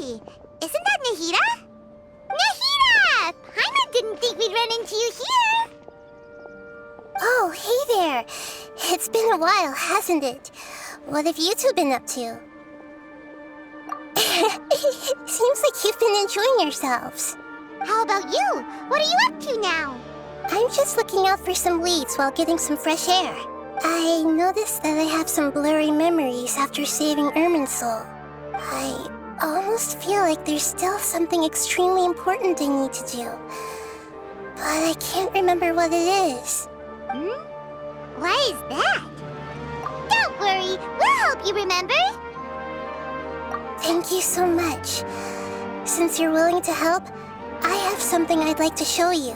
Hey! Isn't that Nahida? Nahida! Paimon didn't think we'd run into you here! Oh, hey there! It's been a while, hasn't it? What have you two been up to? Seems like you've been enjoying yourselves. How about you? What are you up to now? I'm just looking out for some leads while getting some fresh air. I noticed that I have some blurry memories after saving Irminsul. I almost feel like there's still something extremely important I need to do. But I can't remember what it is. Why is that? Don't worry, we'll help you remember. Thank you so much. Since you're willing to help, I have something I'd like to show you.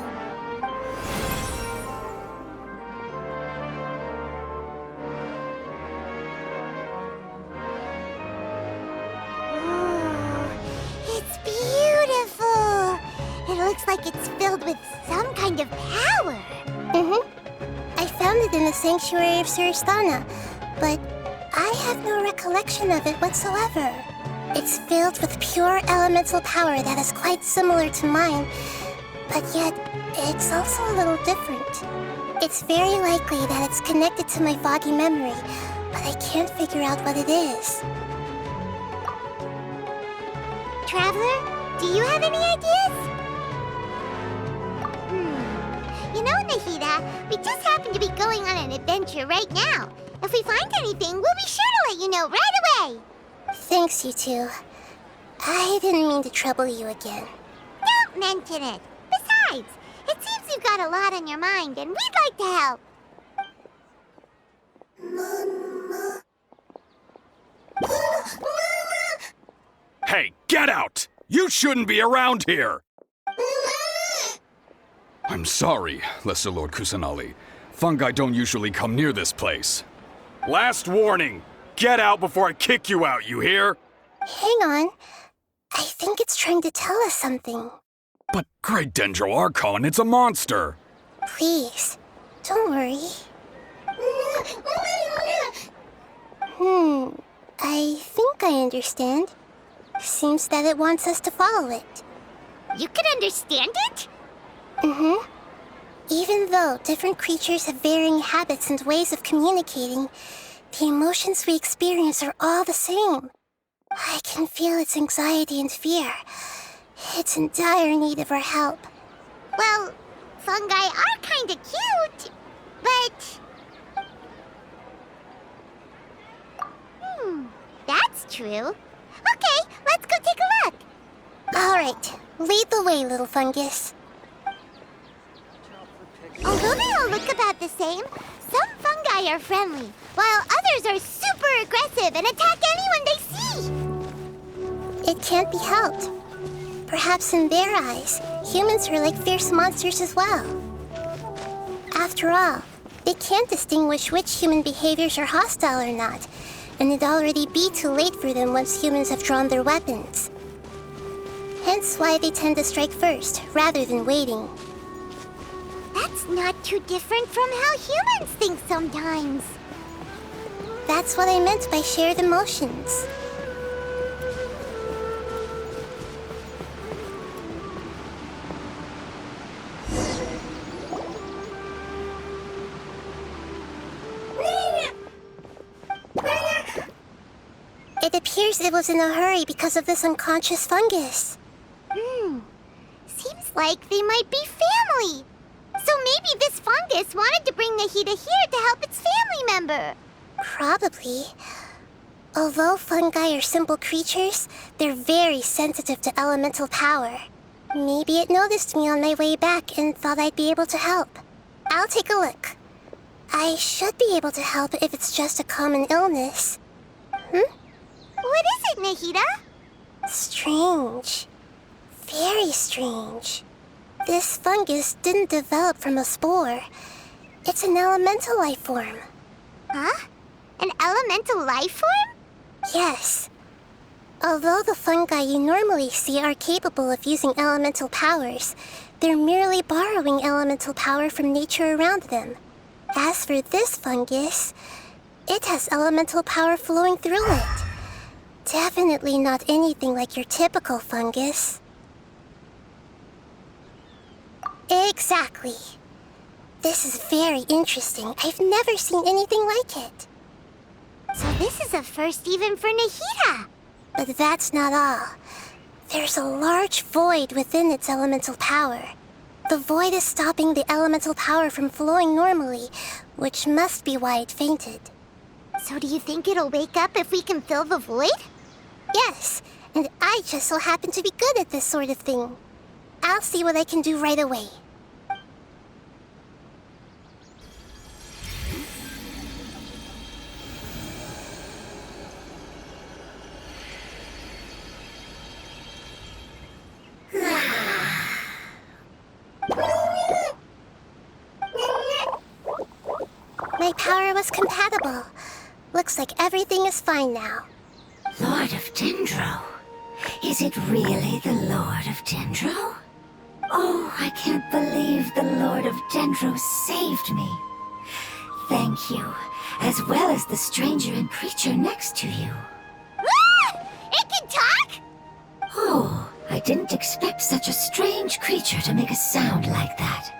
It's beautiful. It looks like it's filled with some kind of power. I found it in the sanctuary of Suristana, but I have no recollection of it whatsoever. It's filled with pure elemental power that is quite similar to mine, but yet it's also a little different. It's very likely that it's connected to my foggy memory, but I can't figure out what it is. Traveler, do you have any ideas? You know, Nahida, we just happen to be going on an adventure right now. If we find anything, we'll be sure to let you know right away. Thanks, you two. I didn't mean to trouble you again. Don't mention it. Besides, it seems you've got a lot on your mind, and we'd like to help. Hey, get out! You shouldn't be around here! I'm sorry, Lesser Lord Kusanali. Fungi don't usually come near this place. Last warning! Get out before I kick you out, you hear? Hang on. I think it's trying to tell us something. But Great Dendro Archon, it's a monster! Please, don't worry. I think I understand. Seems that it wants us to follow it. You can understand it? Even though different creatures have varying habits and ways of communicating, the emotions we experience are all the same. I can feel its anxiety and fear. It's in dire need of our help. Well, fungi are kinda cute, but... that's true. Okay, let's go take a look. All right, lead the way, little fungus. Although they all look about the same, some fungi are friendly, while others are super aggressive and attack anyone they see. It can't be helped. Perhaps in their eyes, humans are like fierce monsters as well. After all, they can't distinguish which human behaviors are hostile or not, and it'd already be too late for them once humans have drawn their weapons. Hence why they tend to strike first, rather than waiting. That's not too different from how humans think sometimes. That's what I meant by shared emotions. It appears it was in a hurry because of this unconscious fungus. Seems like they might be family. So maybe this fungus wanted to bring Nahida here to help its family member. Probably. Although fungi are simple creatures, they're very sensitive to elemental power. Maybe it noticed me on my way back and thought I'd be able to help. I'll take a look. I should be able to help if it's just a common illness. What is it, Nahida? Strange. Very strange. This fungus didn't develop from a spore. It's an elemental life form. Huh? An elemental life form? Yes. Although the fungi you normally see are capable of using elemental powers, they're merely borrowing elemental power from nature around them. As for this fungus, it has elemental power flowing through it. Definitely not anything like your typical fungus. Exactly. This is very interesting. I've never seen anything like it. So this is a first even for Nahida. But that's not all. There's a large void within its elemental power. The void is stopping the elemental power from flowing normally, which must be why it fainted. So do you think it'll wake up if we can fill the void? Yes, and I just so happen to be good at this sort of thing. I'll see what I can do right away. My power was compatible. Looks like everything is fine now. Lord of Dendro? Is it really the Lord of Dendro? Oh, I can't believe the Lord of Dendro saved me. Thank you, as well as the stranger and creature next to you. Ah! It can talk? Oh, I didn't expect such a strange creature to make a sound like that.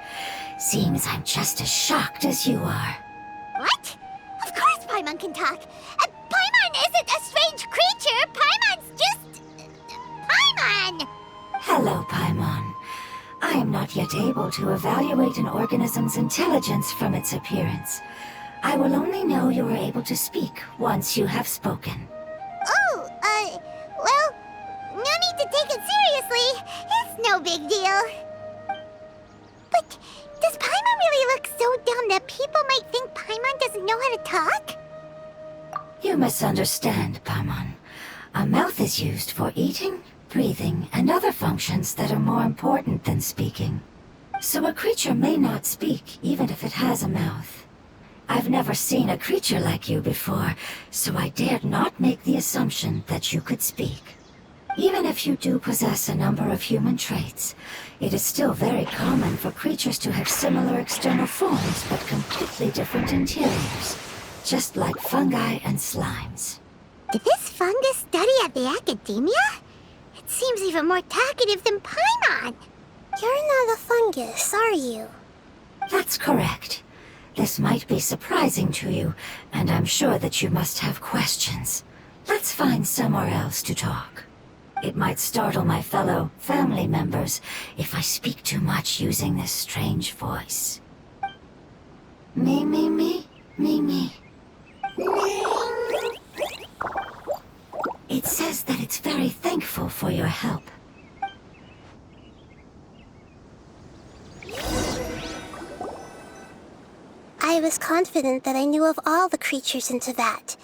Seems I'm just as shocked as you are. What? Of course Paimon can talk. Paimon isn't a strange creature. Paimon's just... Paimon! Hello, Paimon. I am not yet able to evaluate an organism's intelligence from its appearance. I will only know you are able to speak once you have spoken. Oh, well, no need to take it seriously. It's no big deal. But does Paimon really look so dumb that people might think Paimon doesn't know how to talk? You misunderstand, Paimon. A mouth is used for eating, breathing, and other functions that are more important than speaking. So a creature may not speak, even if it has a mouth. I've never seen a creature like you before, so I dared not make the assumption that you could speak. Even if you do possess a number of human traits, it is still very common for creatures to have similar external forms but completely different interiors, just like fungi and slimes. Did this fungus study at the academia? It seems even more talkative than Paimon. You're not a fungus, are you? That's correct. This might be surprising to you, and I'm sure that you must have questions. Let's find somewhere else to talk. It might startle my fellow family members if I speak too much using this strange voice. Me, me, me, me, me. It says that it's very thankful for your help. I was confident that I knew of all the creatures in Teyvat.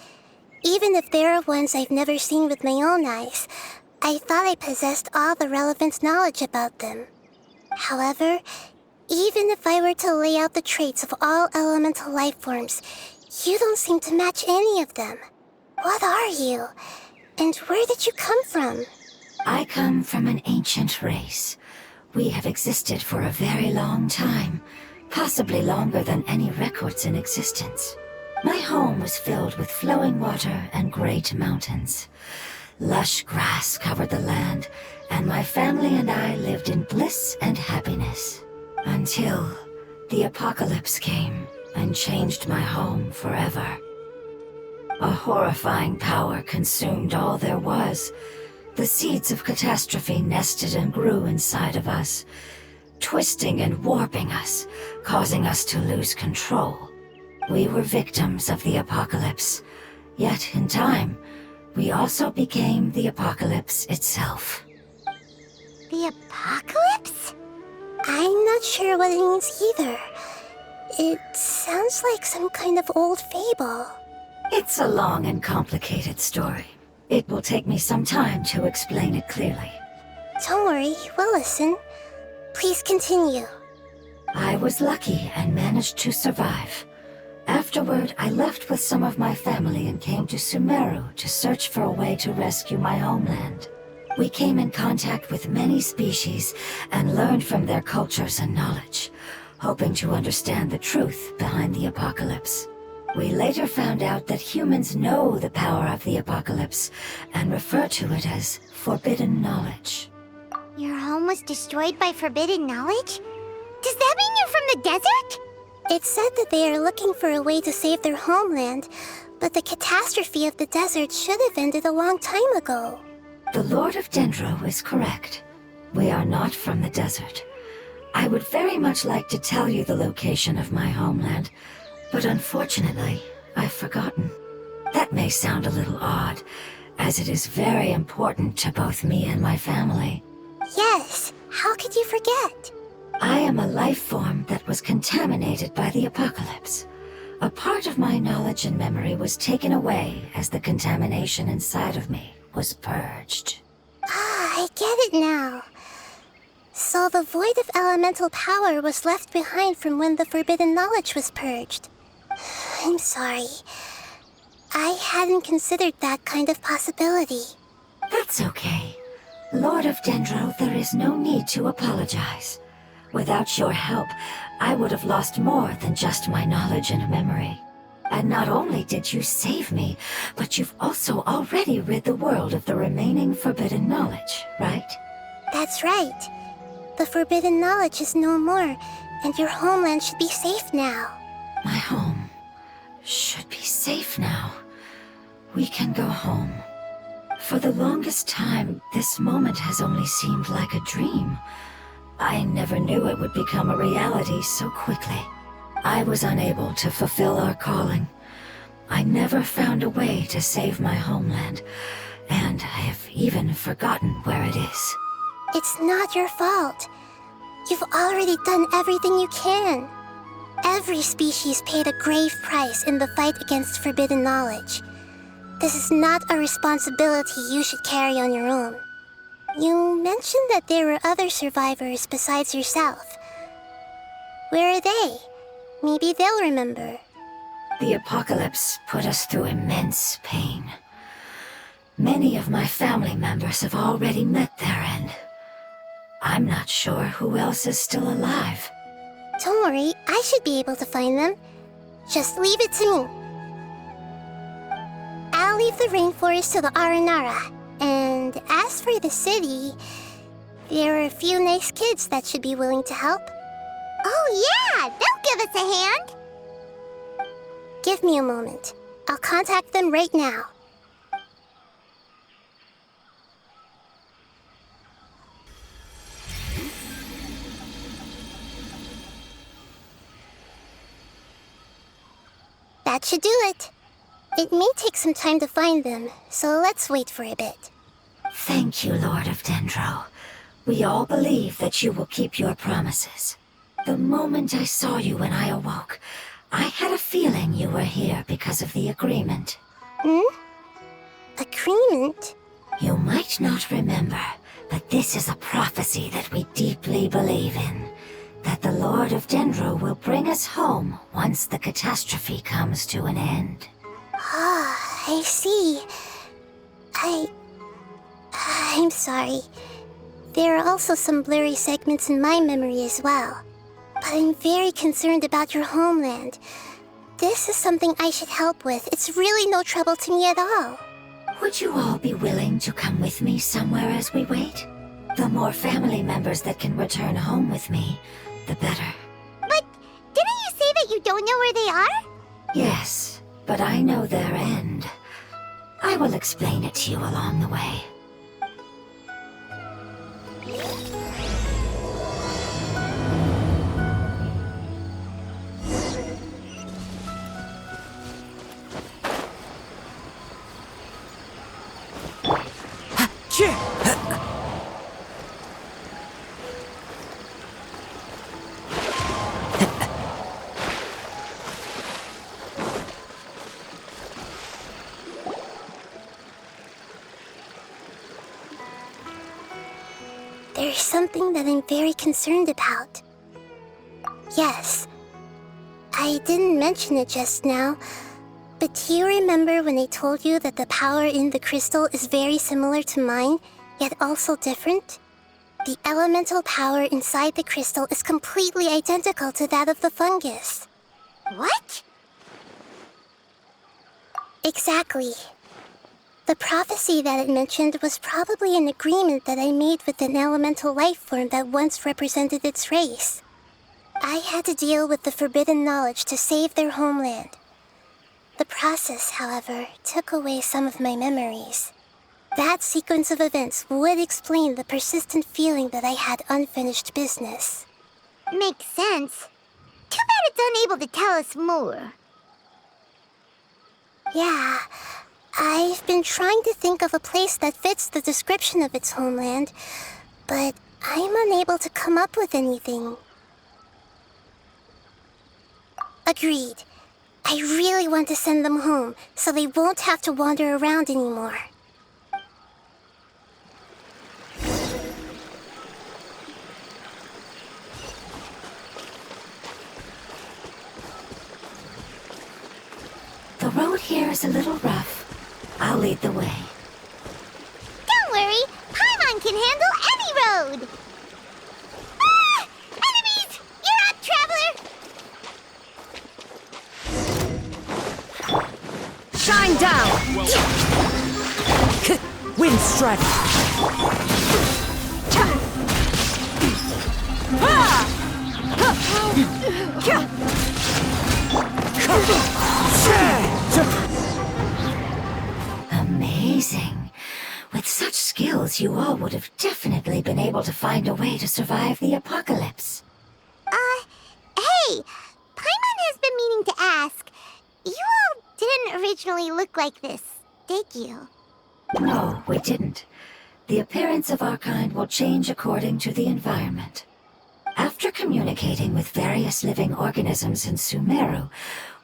Even if there are ones I've never seen with my own eyes, I thought I possessed all the relevant knowledge about them. However, even if I were to lay out the traits of all elemental life forms, you don't seem to match any of them. What are you? And where did you come from? I come from an ancient race. We have existed for a very long time, possibly longer than any records in existence. My home was filled with flowing water and great mountains. Lush grass covered the land, and my family and I lived in bliss and happiness. Until the apocalypse came and changed my home forever. A horrifying power consumed all there was. The seeds of catastrophe nested and grew inside of us, twisting and warping us, causing us to lose control. We were victims of the apocalypse, yet in time, we also became the apocalypse itself. The apocalypse? I'm not sure what it means either. It sounds like some kind of old fable. It's a long and complicated story. It will take me some time to explain it clearly. Don't worry, we'll listen. Please continue. I was lucky and managed to survive. Afterward, I left with some of my family and came to Sumeru to search for a way to rescue my homeland. We came in contact with many species and learned from their cultures and knowledge, hoping to understand the truth behind the apocalypse. We later found out that humans know the power of the apocalypse and refer to it as forbidden knowledge. Your home was destroyed by forbidden knowledge? Does that mean you're from the desert? It's said that they are looking for a way to save their homeland, but the catastrophe of the desert should have ended a long time ago. The Lord of Dendro is correct. We are not from the desert. I would very much like to tell you the location of my homeland, but unfortunately, I've forgotten. That may sound a little odd, as it is very important to both me and my family. Yes, how could you forget? I am a life form that was contaminated by the apocalypse. A part of my knowledge and memory was taken away as the contamination inside of me was purged. Ah, I get it now. So the void of elemental power was left behind from when the forbidden knowledge was purged. I'm sorry. I hadn't considered that kind of possibility. That's okay. Lord of Dendro, there is no need to apologize. Without your help, I would have lost more than just my knowledge and memory. And not only did you save me, but you've also already rid the world of the remaining forbidden knowledge, right? That's right. The forbidden knowledge is no more, and your homeland should be safe now. My home should be safe now. We can go home. For the longest time, this moment has only seemed like a dream. I never knew it would become a reality so quickly. I was unable to fulfill our calling. I never found a way to save my homeland, and I have even forgotten where it is. It's not your fault. You've already done everything you can. Every species paid a grave price in the fight against forbidden knowledge. This is not a responsibility you should carry on your own. You mentioned that there were other survivors besides yourself. Where are they? Maybe they'll remember. The apocalypse put us through immense pain. Many of my family members have already met their end. I'm not sure who else is still alive. Don't worry, I should be able to find them. Just leave it to me. I'll leave the rainforest to the Aranara. And as for the city, there are a few nice kids that should be willing to help. Oh yeah, they'll give us a hand. Give me a moment. I'll contact them right now. That should do it. It may take some time to find them, so let's wait for a bit. Thank you, Lord of Dendro. We all believe that you will keep your promises. The moment I saw you when I awoke, I had a feeling you were here because of the agreement. Agreement? You might not remember, but this is a prophecy that we deeply believe in. That the Lord of Dendro will bring us home once the catastrophe comes to an end. Ah, I see. I'm sorry. There are also some blurry segments in my memory as well. But I'm very concerned about your homeland. This is something I should help with. It's really no trouble to me at all. Would you all be willing to come with me somewhere as we wait? The more family members that can return home with me, the better. But didn't you say that you don't know where they are? Yes, but I know their end. I will explain it to you along the way. There's something that I'm very concerned about. Yes, I didn't mention it just now, but do you remember when I told you that the power in the crystal is very similar to mine, yet also different? The elemental power inside the crystal is completely identical to that of the fungus. What? Exactly. The prophecy that it mentioned was probably an agreement that I made with an elemental life form that once represented its race. I had to deal with the forbidden knowledge to save their homeland. The process, however, took away some of my memories. That sequence of events would explain the persistent feeling that I had unfinished business. Makes sense. Too bad it's unable to tell us more. Yeah, I've been trying to think of a place that fits the description of its homeland, but I'm unable to come up with anything. Agreed. I really want to send them home, so they won't have to wander around anymore. The road here is a little rough. I'll lead the way. Don't worry, Paimon can handle any road! Ah! Enemies! You're up, traveler! Shine down! Wind strike! Amazing. With such skills, you all would have definitely been able to find a way to survive the apocalypse. Hey! Paimon has been meaning to ask. You all didn't originally look like this, did you? No, we didn't. The appearance of our kind will change according to the environment. After communicating with various living organisms in Sumeru,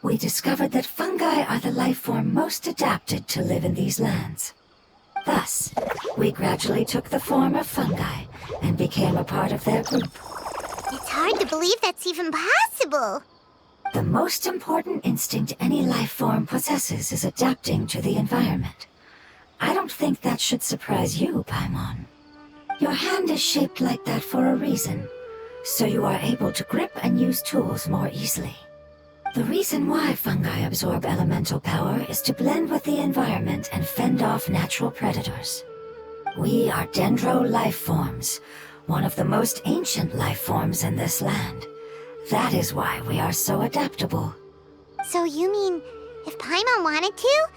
we discovered that fungi are the life form most adapted to live in these lands. Thus, we gradually took the form of fungi and became a part of their group. It's hard to believe that's even possible. The most important instinct any life form possesses is adapting to the environment. I don't think that should surprise you, Paimon. Your hand is shaped like that for a reason, so you are able to grip and use tools more easily. The reason why fungi absorb elemental power is to blend with the environment and fend off natural predators. We are dendro life forms, one of the most ancient life forms in this land. That is why we are so adaptable. So you mean, if Paimon wanted to,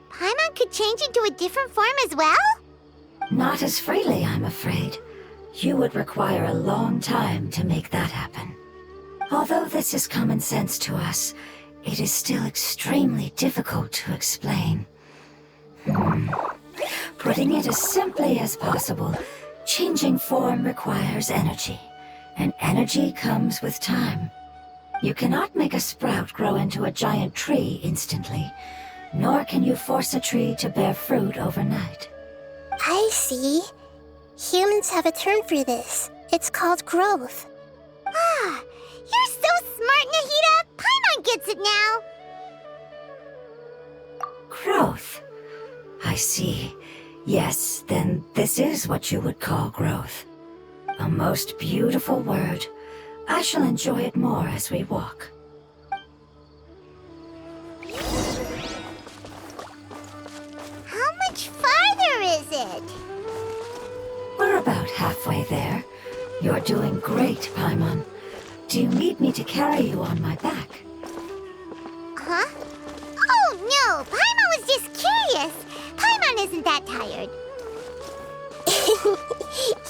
Paimon could change into a different form as well? Not as freely, I'm afraid. You would require a long time to make that happen. Although this is common sense to us, it is still extremely difficult to explain. Putting it as simply as possible, changing form requires energy, and energy comes with time. You cannot make a sprout grow into a giant tree instantly, nor can you force a tree to bear fruit overnight. I see. Humans have a term for this. It's called growth. Ah, you're so smart, Nahida! Paimon gets it now! Growth. I see. Yes, then this is what you would call growth. A most beautiful word. I shall enjoy it more as we walk. How much farther is it? We're about halfway there. You're doing great, Paimon. Do you need me to carry you on my back? Huh? Oh no! Paimon was just curious! Paimon isn't that tired.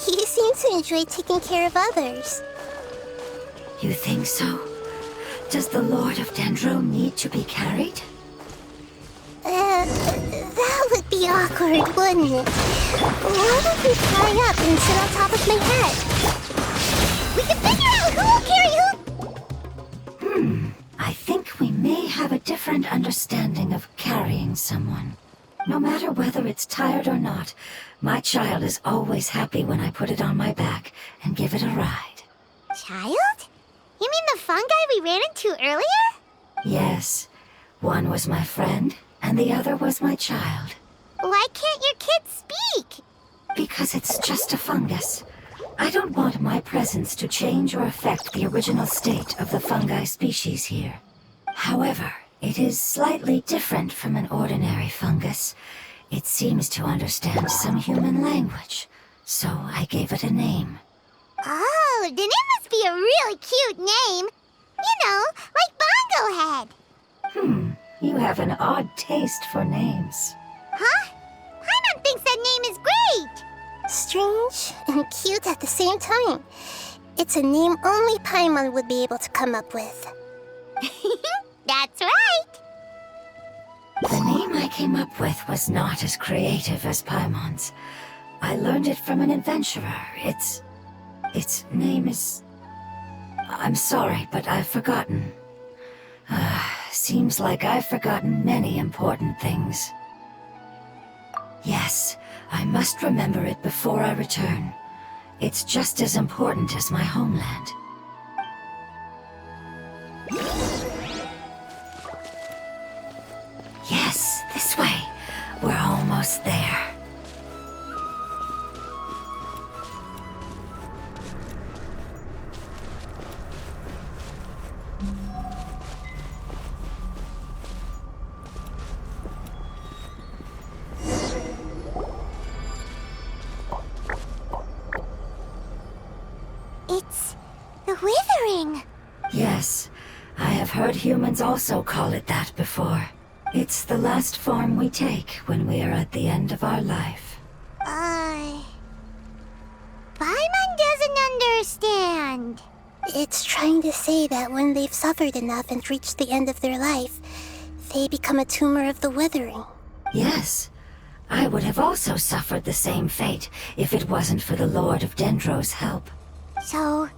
You seem to enjoy taking care of others. You think so? Does the Lord of Dendro need to be carried? That would be awkward, wouldn't it? Why don't we fly up and sit on top of my head? We can figure out who will carry who! I think we may have a different understanding of carrying someone. No matter whether it's tired or not, my child is always happy when I put it on my back and give it a ride. Child? You mean the fungi we ran into earlier? Yes, one was my friend, and the other was my child. Why can't your kid speak? Because it's just a fungus. I don't want my presence to change or affect the original state of the fungi species here. However, It is slightly different from an ordinary fungus. It seems to understand some human language, so I gave it a name. Oh, then it must be a really cute name. You know, like Bongo Head. You have an odd taste for names. Huh? Paimon thinks that name is great. Strange and cute at the same time. It's a name only Paimon would be able to come up with. That's right. The name I came up with was not as creative as Paimon's. I learned it from an adventurer. Its name is... I'm sorry, but I've forgotten. Seems like I've forgotten many important things. Yes, I must remember it before I return. It's just as important as my homeland. Yes, this way. We're almost there. It's the Withering. Yes, I have heard humans also call it that before. It's the last form we take when we are at the end of our life. Paimon doesn't understand. It's trying to say that when they've suffered enough and reached the end of their life, they become a tumor of the Withering. Yes, I would have also suffered the same fate if it wasn't for the Lord of Dendro's help. So,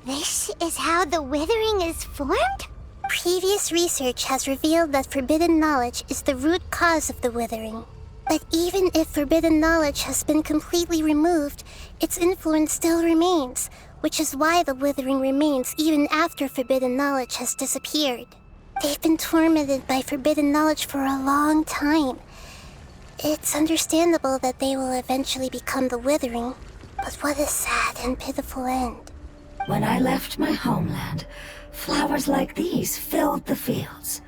this is how the Withering is formed? Previous research has revealed that forbidden knowledge is the root cause of the Withering. But even if forbidden knowledge has been completely removed, its influence still remains, which is why the Withering remains even after forbidden knowledge has disappeared. They've been tormented by forbidden knowledge for a long time. It's understandable that they will eventually become the Withering, but what a sad and pitiful end. When I left my homeland, flowers like these filled the fields.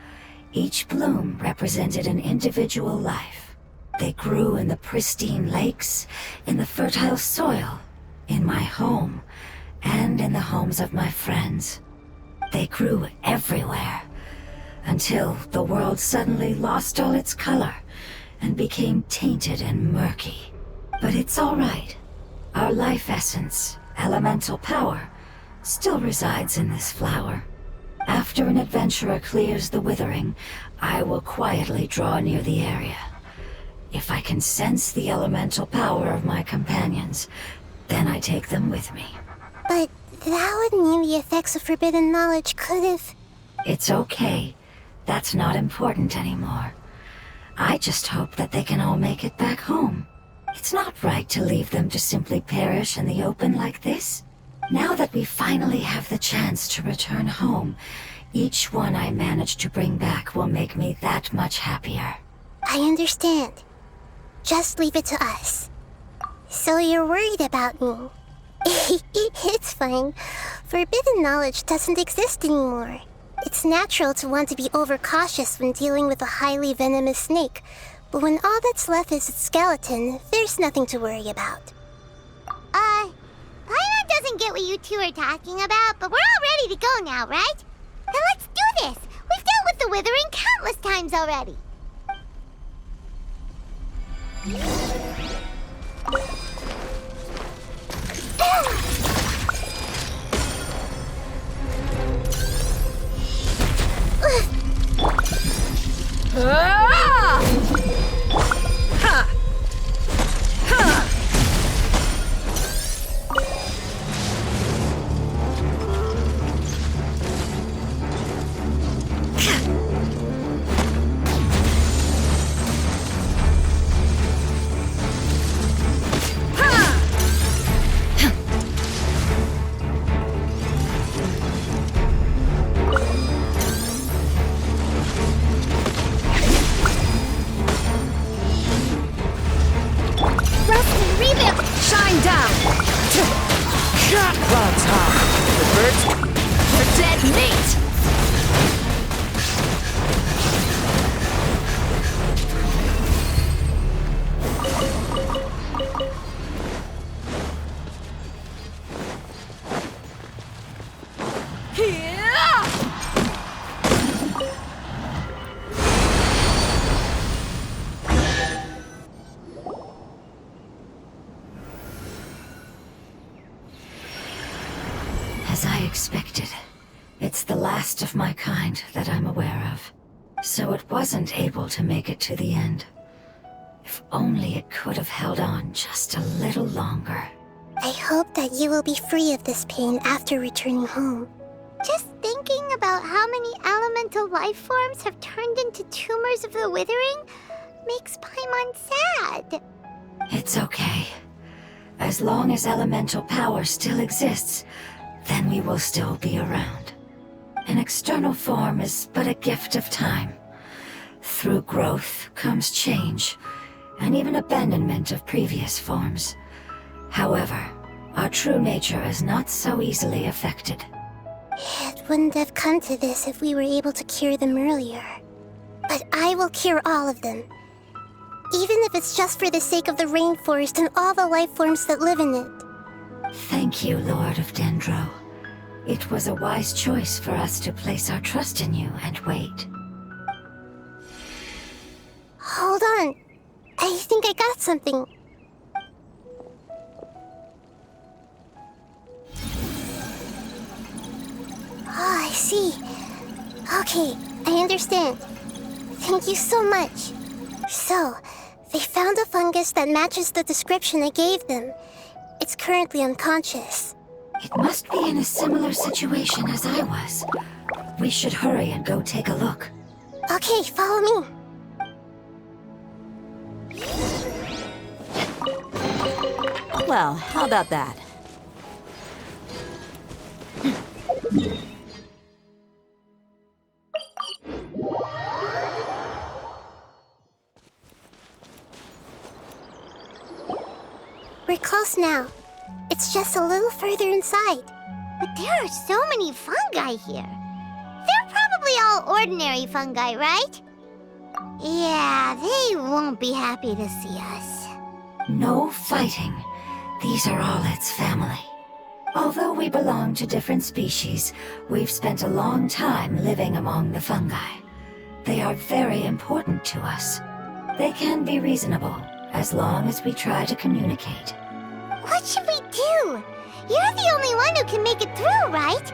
Each bloom represented an individual life. They grew in the pristine lakes, in the fertile soil, in my home, and in the homes of my friends. They grew everywhere, until the world suddenly lost all its color and became tainted and murky. But it's all right. Our life essence, elemental power, still resides in this flower. After an adventurer clears the Withering, I will quietly draw near the area. If I can sense the elemental power of my companions, then I take them with me. But that would mean the effects of forbidden knowledge could have... It's okay. That's not important anymore. I just hope that they can all make it back home. It's not right to leave them to simply perish in the open like this. Now that we finally have the chance to return home, each one I manage to bring back will make me that much happier. I understand. Just leave it to us. So you're worried about me? It's fine. Forbidden knowledge doesn't exist anymore. It's natural to want to be overcautious when dealing with a highly venomous snake, but when all that's left is its skeleton, there's nothing to worry about. Paimon doesn't get what you two are talking about, but we're all ready to go now, right? Then let's do this! We've dealt with the Withering countless times already! my kind that I'm aware of, so it wasn't able to make it to the end. If only it could have held on just a little longer. I hope that you will be free of this pain after returning home. Just thinking about how many elemental life forms have turned into tumors of the withering makes Paimon sad. It's okay. As long as elemental power still exists, then we will still be around. An external form is but a gift of time. Through growth comes change, and even abandonment of previous forms. However, our true nature is not so easily affected. It wouldn't have come to this if we were able to cure them earlier. But I will cure all of them. Even if it's just for the sake of the rainforest and all the life forms that live in it. Thank you, Lord of Dendro. It was a wise choice for us to place our trust in you and wait. Hold on. I think I got something. Oh, I see. Okay, I understand. Thank you so much. So, they found a fungus that matches the description I gave them. It's currently unconscious. It must be in a similar situation as I was. We should hurry and go take a look. Okay, follow me. Well, how about that? We're close now. It's just a little further inside. But there are so many fungi here. They're probably all ordinary fungi, right? Yeah, they won't be happy to see us. No fighting. These are all its family. Although we belong to different species, we've spent a long time living among the fungi. They are very important to us. They can be reasonable, as long as we try to communicate. What should we do? You're the only one who can make it through, right?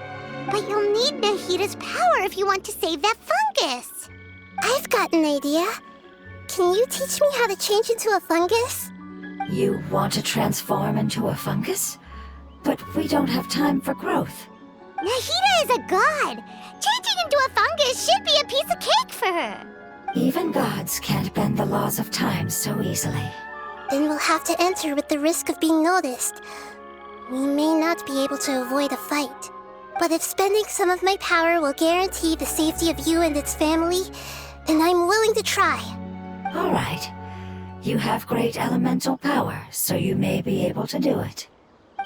But you'll need Nahida's power if you want to save that fungus. I've got an idea. Can you teach me how to change into a fungus? You want to transform into a fungus? But we don't have time for growth. Nahida is a god. Changing into a fungus should be a piece of cake for her. Even gods can't bend the laws of time so easily. Then we'll have to enter with the risk of being noticed. We may not be able to avoid a fight. But if spending some of my power will guarantee the safety of you and its family, then I'm willing to try. All right. You have great elemental power, so you may be able to do it.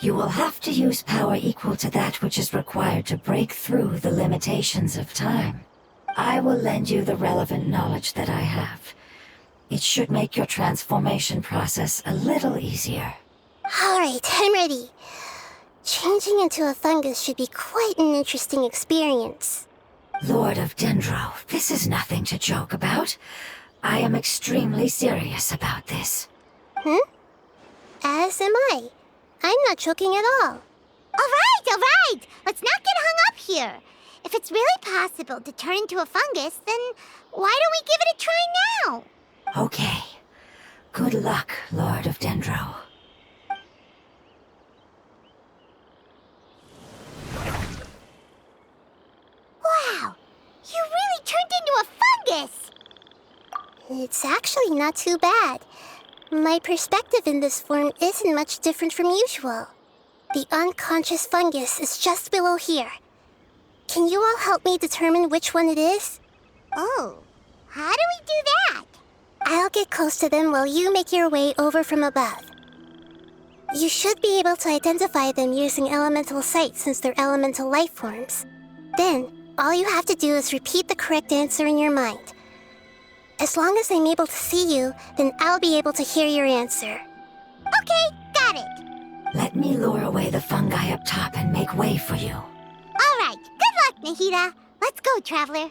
You will have to use power equal to that which is required to break through the limitations of time. I will lend you the relevant knowledge that I have. It should make your transformation process a little easier. All right, I'm ready. Changing into a fungus should be quite an interesting experience. Lord of Dendro, this is nothing to joke about. I am extremely serious about this. As am I. I'm not joking at all. All right. Let's not get hung up here. If it's really possible to turn into a fungus, then why don't we give it a try now? Okay. Good luck, Lord of Dendro. Wow, you really turned into a fungus! It's actually not too bad. My perspective in this form isn't much different from usual. The unconscious fungus is just below here. Can you all help me determine which one it is? Oh, how do we do that? I'll get close to them while you make your way over from above. You should be able to identify them using elemental sight since they're elemental life forms. Then, all you have to do is repeat the correct answer in your mind. As long as I'm able to see you, then I'll be able to hear your answer. Okay, got it. Let me lure away the fungi up top and make way for you. All right, good luck, Nahida. Let's go, Traveler.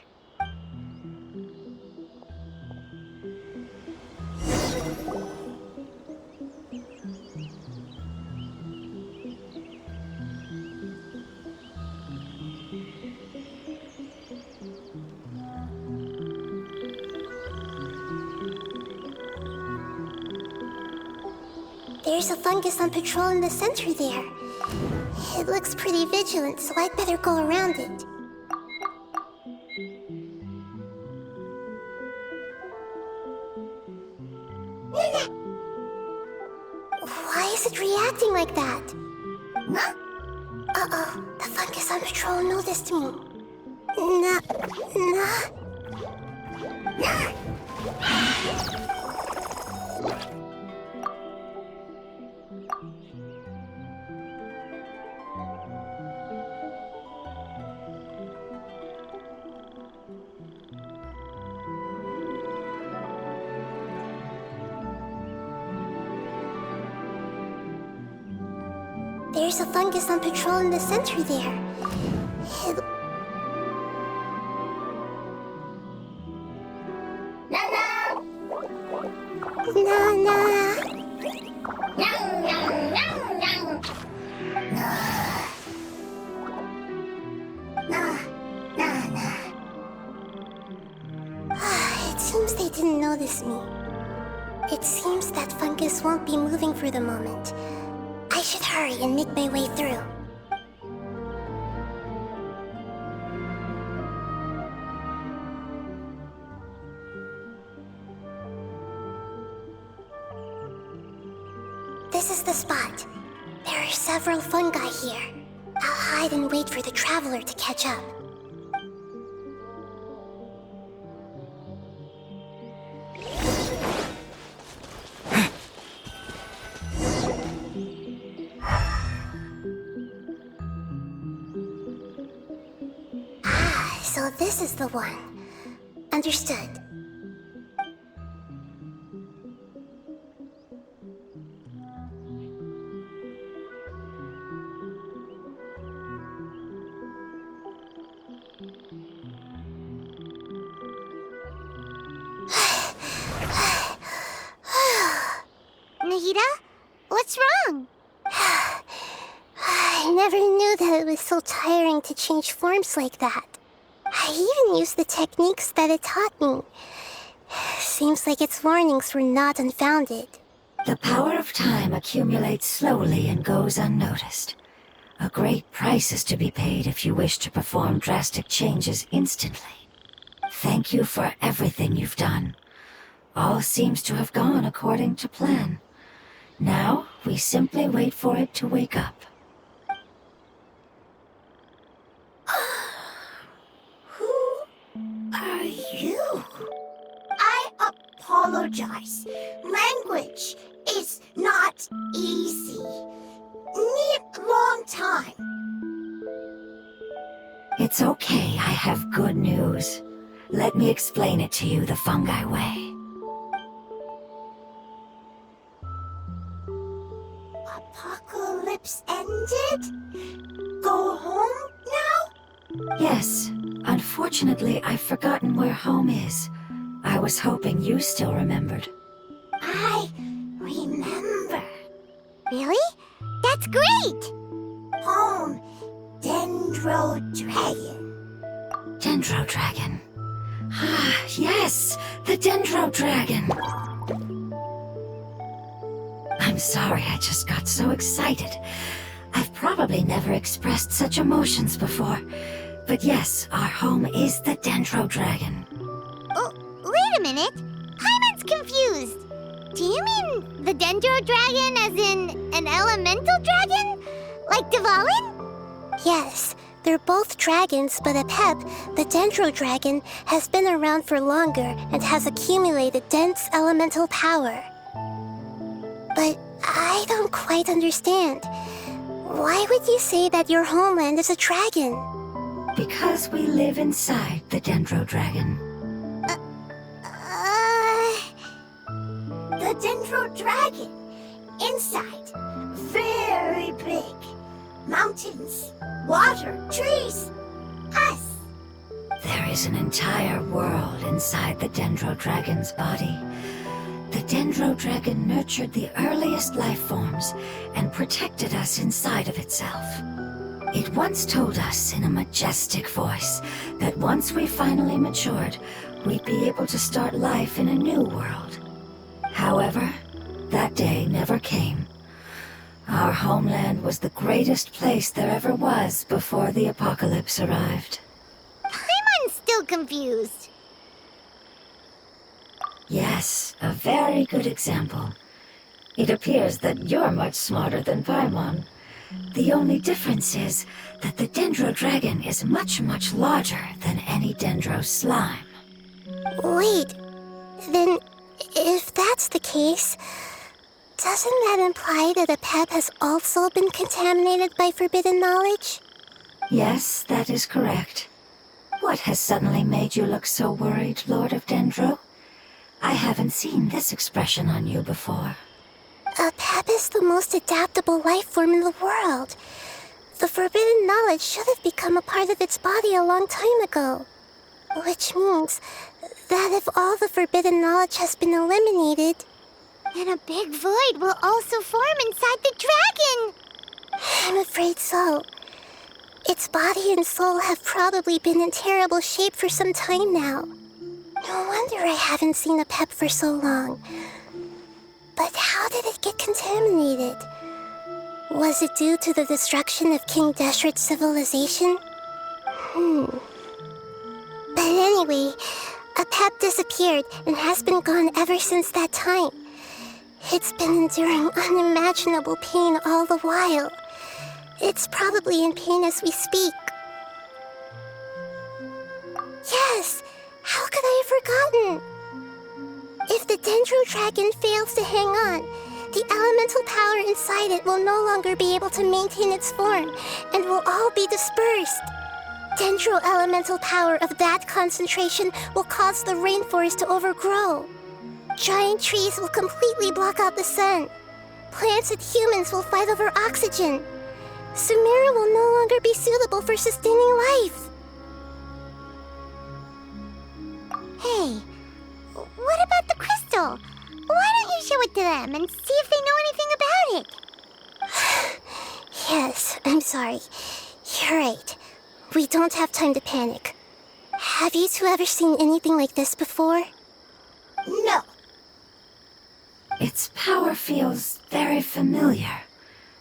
There's a fungus on patrol in the center there. It looks pretty vigilant, so I'd better go around it. Why is it reacting like that? Uh-oh, the fungus on patrol noticed me. There's a fungus on patrol in the center there. It seems they didn't notice me. It seems that fungus won't be moving for the moment. I should hurry and make my way through. This is the spot. There are several fungi here. I'll hide and wait for the traveler to catch up. So this is the one. Understood. Nahida? What's wrong? I never knew that it was so tiring to change forms like that. I even used the techniques that it taught me. Seems like its warnings were not unfounded. The power of time accumulates slowly and goes unnoticed. A great price is to be paid if you wish to perform drastic changes instantly. Thank you for everything you've done. All seems to have gone according to plan. Now, we simply wait for it to wake up. Are you? I apologize. Language is not easy. Need long time. It's okay, I have good news. Let me explain it to you the fungi way. Apocalypse ended? Go home now? Yes. Unfortunately, I've forgotten where home is. I was hoping you still remembered. I remember. Really? That's great! Home, Dendro Dragon. Dendro Dragon. Ah, yes! The Dendro Dragon! I'm sorry, I just got so excited. I've probably never expressed such emotions before. But yes, our home is the Dendro Dragon. Oh, wait a minute. Paimon's confused. Do you mean the Dendro Dragon as in an elemental dragon? Like Dvalin? Yes, they're both dragons, but Apep, the Dendro Dragon, has been around for longer and has accumulated dense elemental power. But I don't quite understand. Why would you say that your homeland is a dragon? Because we live inside the Dendro Dragon. The Dendro Dragon. Inside. Very big. Mountains, water, trees. Us. There is an entire world inside the Dendro Dragon's body. The Dendro Dragon nurtured the earliest life forms and protected us inside of itself. It once told us in a majestic voice that once we finally matured, we'd be able to start life in a new world. However, that day never never came. Our homeland was the greatest place there ever was before the apocalypse arrived. Paimon's still confused. Yes, a very good example. It appears that you're much smarter than Paimon. The only difference is that the Dendro Dragon is much, much larger than any Dendro slime. Wait, then if that's the case, doesn't that imply that a pep has also been contaminated by forbidden knowledge? Yes, that is correct. What has suddenly made you look so worried, Lord of Dendro? I haven't seen this expression on you before. A pep is the most adaptable life form in the world. The forbidden knowledge should have become a part of its body a long time ago. Which means that if all the forbidden knowledge has been eliminated, then a big void will also form inside the dragon! I'm afraid so. Its body and soul have probably been in terrible shape for some time now. No wonder I haven't seen a pep for so long. But how did it get contaminated? Was it due to the destruction of King Deshret's civilization? But anyway, a pep disappeared and has been gone ever since that time. It's been enduring unimaginable pain all the while. It's probably in pain as we speak. Yes! How could I have forgotten? If the Dendro Dragon fails to hang on, the elemental power inside it will no longer be able to maintain its form and will all be dispersed. Dendro elemental power of that concentration will cause the rainforest to overgrow. Giant trees will completely block out the sun. Plants and humans will fight over oxygen. Sumeru will no longer be suitable for sustaining life. Hey, what about the crystal? Why don't you show it to them and see if they know anything about it? Yes, I'm sorry. You're right. We don't have time to panic. Have you two ever seen anything like this before? No. Its power feels very familiar.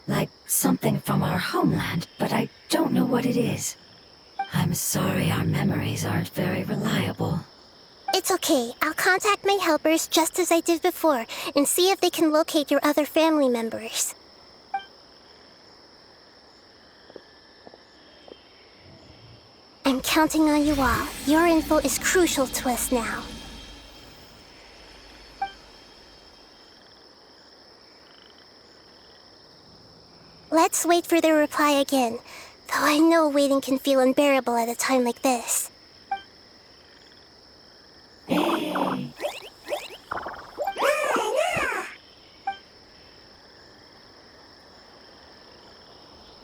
Like something from our homeland, but I don't know what it is. I'm sorry our memories aren't very reliable. It's okay. I'll contact my helpers just as I did before and see if they can locate your other family members. I'm counting on you all. Your info is crucial to us now. Let's wait for their reply again, though I know waiting can feel unbearable at a time like this.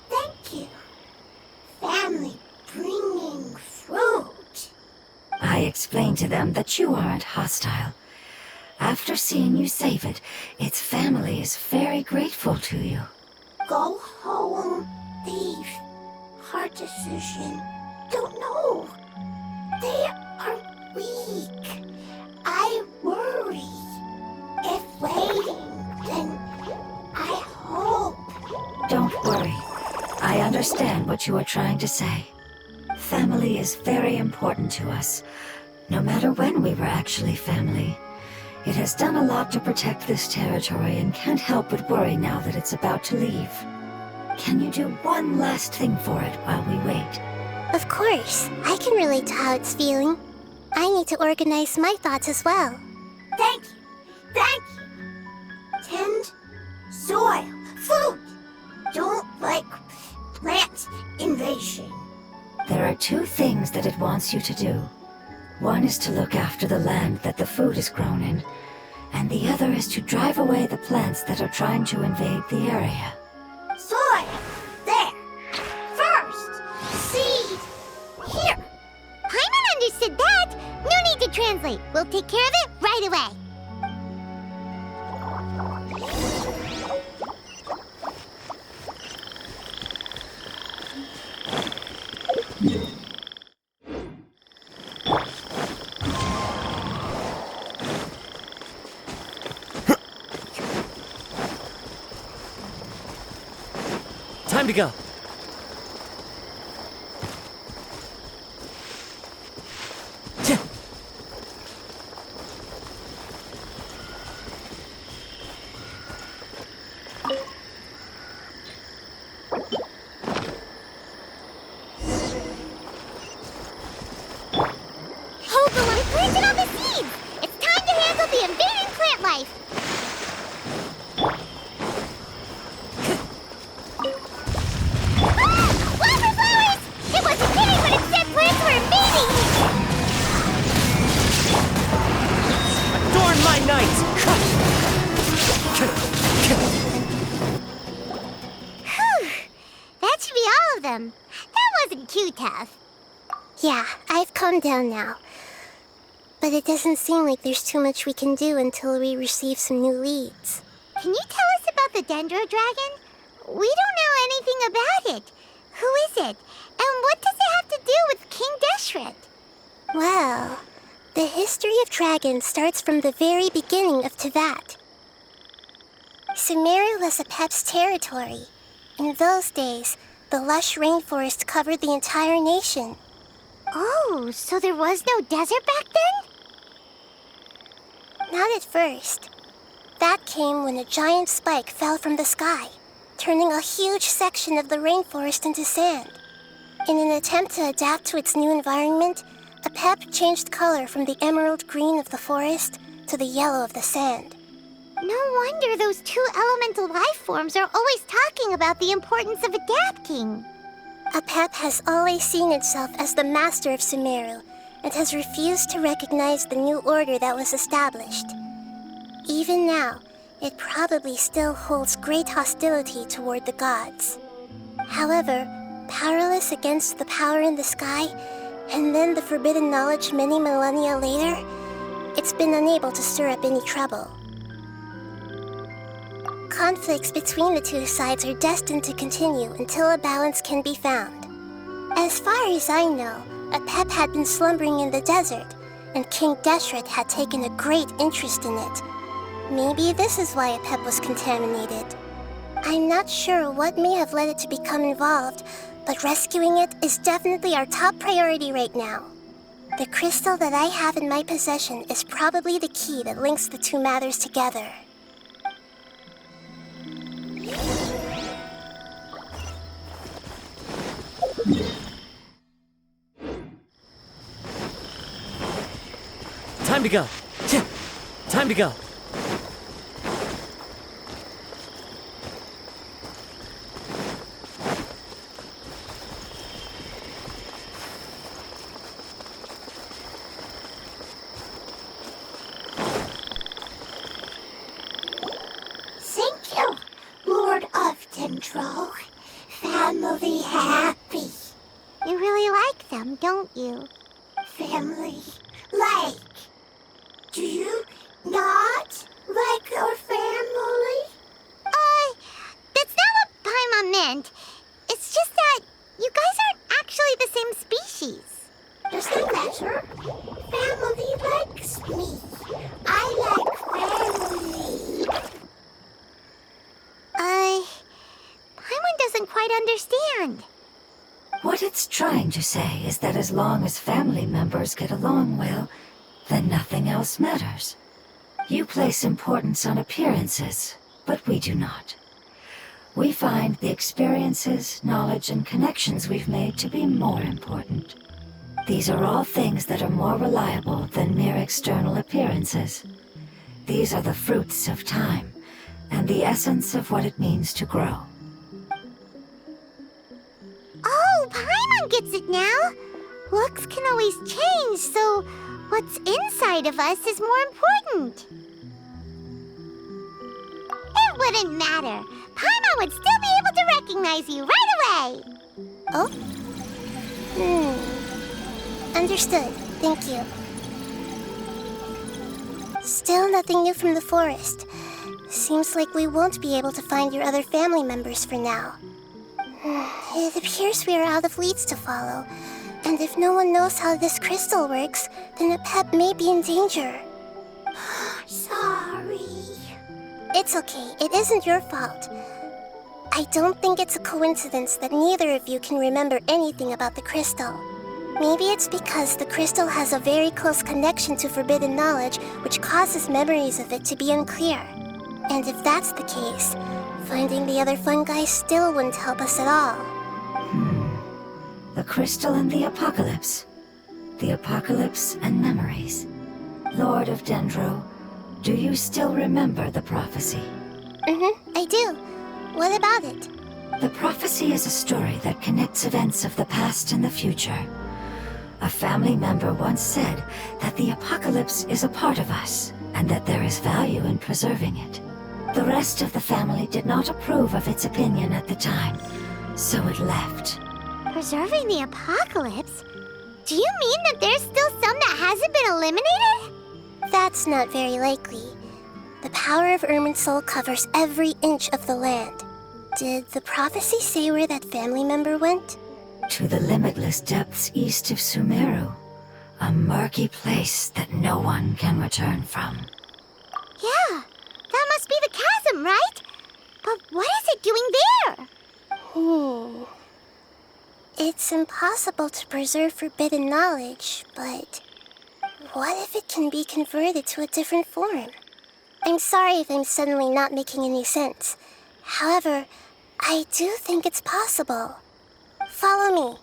Thank you. Family bringing fruit. I explained to them that you aren't hostile. After seeing you save it, its family is very grateful to you. Go home, leave. Hard decision. Don't know. They are weak. I worry. If waiting, then I hope. Don't worry. I understand what you are trying to say. Family is very important to us, no matter when we were actually family. It has done a lot to protect this territory and can't help but worry now that it's about to leave. Can you do one last thing for it while we wait? Of course, I can relate to how it's feeling. I need to organize my thoughts as well. Thank you. Thank you. Tend soil. Food. Don't like plant invasion. There are two things that it wants you to do. One is to look after the land that the food is grown in, and the other is to drive away the plants that are trying to invade the area. Soil. There. First. Seed. Here. Paimon understood that! No need to translate. We'll take care of it right away. Time to go. Yeah, I've calmed down now. But it doesn't seem like there's too much we can do until we receive some new leads. Can you tell us about the Dendro Dragon? We don't know anything about it. Who is it? And what does it have to do with King Deshret? Well, the history of dragons starts from the very beginning of Teyvat. Sumeru was Apep's territory. In those days, the lush rainforest covered the entire nation. Oh, so there was no desert back then? Not at first. That came when a giant spike fell from the sky, turning a huge section of the rainforest into sand. In an attempt to adapt to its new environment, Apep changed color from the emerald green of the forest to the yellow of the sand. No wonder those two elemental life forms are always talking about the importance of adapting. Apep has always seen itself as the master of Sumeru and has refused to recognize the new order that was established. Even now, it probably still holds great hostility toward the gods. However, powerless against the power in the sky, and then the forbidden knowledge many millennia later, it's been unable to stir up any trouble. Conflicts between the two sides are destined to continue until a balance can be found. As far as I know, Apep had been slumbering in the desert, and King Deshret had taken a great interest in it. Maybe this is why Apep was contaminated. I'm not sure what may have led it to become involved, but rescuing it is definitely our top priority right now. The crystal that I have in my possession is probably the key that links the two matters together. Time to go. Time to go. Thank you, Lord of Dendro. Family happy. You really like them, don't you? Family like. Do you not like your family? That's not what Paimon meant. It's just that you guys aren't actually the same species. Doesn't matter. Family likes me. I like family. Paimon doesn't quite understand. What it's trying to say is that as long as family members get along well, then nothing else matters. You place importance on appearances, but we do not. We find the experiences, knowledge, and connections we've made to be more important. These are all things that are more reliable than mere external appearances. These are the fruits of time, and the essence of what it means to grow. Oh, Paimon gets it now. Looks can always change, so what's inside of us is more important. It wouldn't matter. Paimon would still be able to recognize you right away. Oh? Understood. Thank you. Still nothing new from the forest. Seems like we won't be able to find your other family members for now. It appears we are out of leads to follow. And if no one knows how this crystal works, then Apep may be in danger. Sorry. It's okay. It isn't your fault. I don't think it's a coincidence that neither of you can remember anything about the crystal. Maybe it's because the crystal has a very close connection to forbidden knowledge, which causes memories of it to be unclear. And if that's the case, finding the other fungi still wouldn't help us at all. The crystal and the apocalypse. The apocalypse and memories. Lord of Dendro, do you still remember the prophecy? I do. What about it? The prophecy is a story that connects events of the past and the future. A family member once said that the apocalypse is a part of us, and that there is value in preserving it. The rest of the family did not approve of its opinion at the time, so it left. Preserving the apocalypse? Do you mean that there's still some that hasn't been eliminated? That's not very likely. The power of Irminsul covers every inch of the land. Did the prophecy say where that family member went? To the limitless depths east of Sumeru. A murky place that no one can return from. Yeah, that must be the chasm, right? But what is it doing there? It's impossible to preserve forbidden knowledge, but what if it can be converted to a different form? I'm sorry if I'm suddenly not making any sense. However, I do think it's possible. Follow me.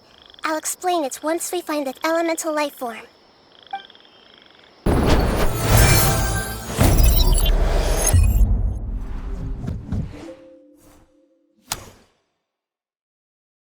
I'll explain it once we find that elemental life form.